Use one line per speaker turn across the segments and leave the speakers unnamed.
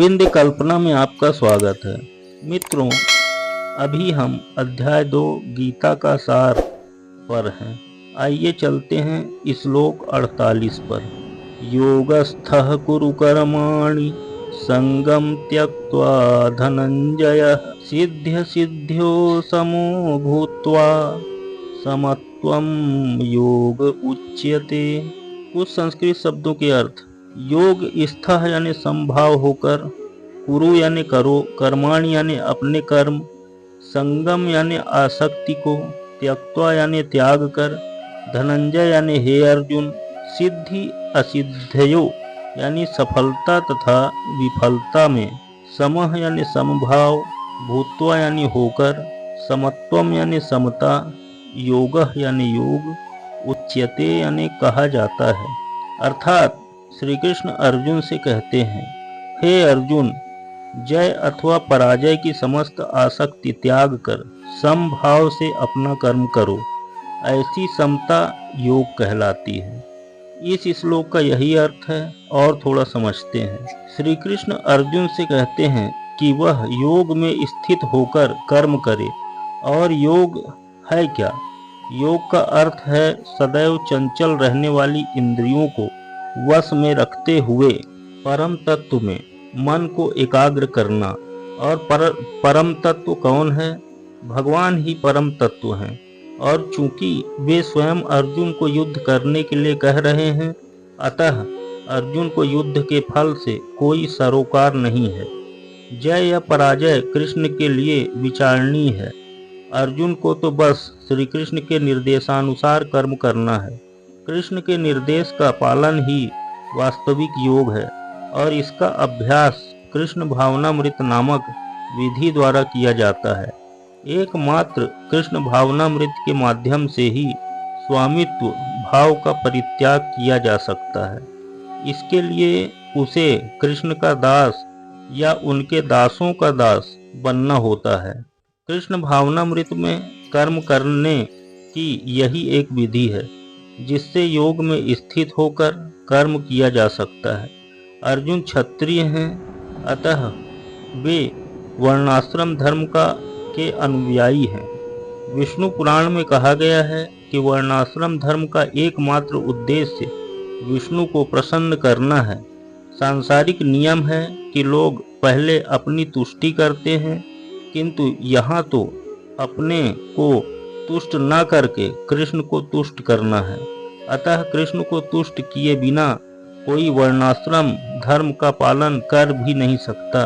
विंध्य कल्पना में आपका स्वागत है। मित्रों, अभी हम अध्याय 2 गीता का सार पर हैं। आइए चलते हैं श्लोक 48 पर। योगस्थः कुरु कर्माणि संगम त्यक्त्वा धनंजय सिद्ध्य सिद्ध्यो समो भूत्वा समत्वं योग उच्यते। कुछ संस्कृत शब्दों के अर्थ। योग स्थः यानी समभाव होकर, कुरु यानी करो, कर्माणि यानी अपने कर्म, संगम यानी आसक्ति को, त्यक्त्वा यानी त्याग कर, धनंजय यानी हे अर्जुन, सिद्धि असिद्धयो यानी सफलता तथा विफलता में, समः यानी समभाव, भूत्वा यानी होकर, समत्वम यानी समता, योगः यानी योग, उच्यते यानी कहा जाता है। अर्थात श्री कृष्ण अर्जुन से कहते हैं, हे अर्जुन, जय अथवा पराजय की समस्त आसक्ति त्याग कर समभाव से अपना कर्म करो। ऐसी समता योग कहलाती है। इस श्लोक का यही अर्थ है और थोड़ा समझते हैं। श्री कृष्ण अर्जुन से कहते हैं कि वह योग में स्थित होकर कर्म करे। और योग है क्या? योग का अर्थ है सदैव चंचल रहने वाली इंद्रियों को वश में रखते हुए परम तत्व में मन को एकाग्र करना। और परम तत्व कौन है? भगवान ही परम तत्व हैं। और चूंकि वे स्वयं अर्जुन को युद्ध करने के लिए कह रहे हैं, अतः अर्जुन को युद्ध के फल से कोई सरोकार नहीं है। जय या पराजय कृष्ण के लिए विचारणीय है। अर्जुन को तो बस श्री कृष्ण के निर्देशानुसार कर्म करना है। कृष्ण के निर्देश का पालन ही वास्तविक योग है और इसका अभ्यास कृष्ण भावनामृत नामक विधि द्वारा किया जाता है। एकमात्र कृष्ण भावनामृत के माध्यम से ही स्वामित्व भाव का परित्याग किया जा सकता है। इसके लिए उसे कृष्ण का दास या उनके दासों का दास बनना होता है। कृष्ण भावनामृत में कर्म करने की यही एक विधि है जिससे योग में स्थित होकर कर्म किया जा सकता है। अर्जुन क्षत्रिय हैं, अतः वे वर्णाश्रम धर्म के अनुयायी हैं। विष्णु पुराण में कहा गया है कि वर्णाश्रम धर्म का एकमात्र उद्देश्य विष्णु को प्रसन्न करना है। सांसारिक नियम है कि लोग पहले अपनी तुष्टि करते हैं, किंतु यहाँ तो अपने को तुष्ट न करके कृष्ण को तुष्ट करना है। अतः कृष्ण को तुष्ट किए बिना कोई वर्णाश्रम धर्म का पालन कर भी नहीं सकता।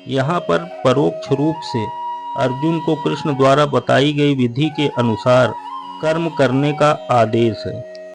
यहाँ पर परोक्ष रूप से अर्जुन को कृष्ण द्वारा बताई गई विधि के अनुसार कर्म करने का आदेश है।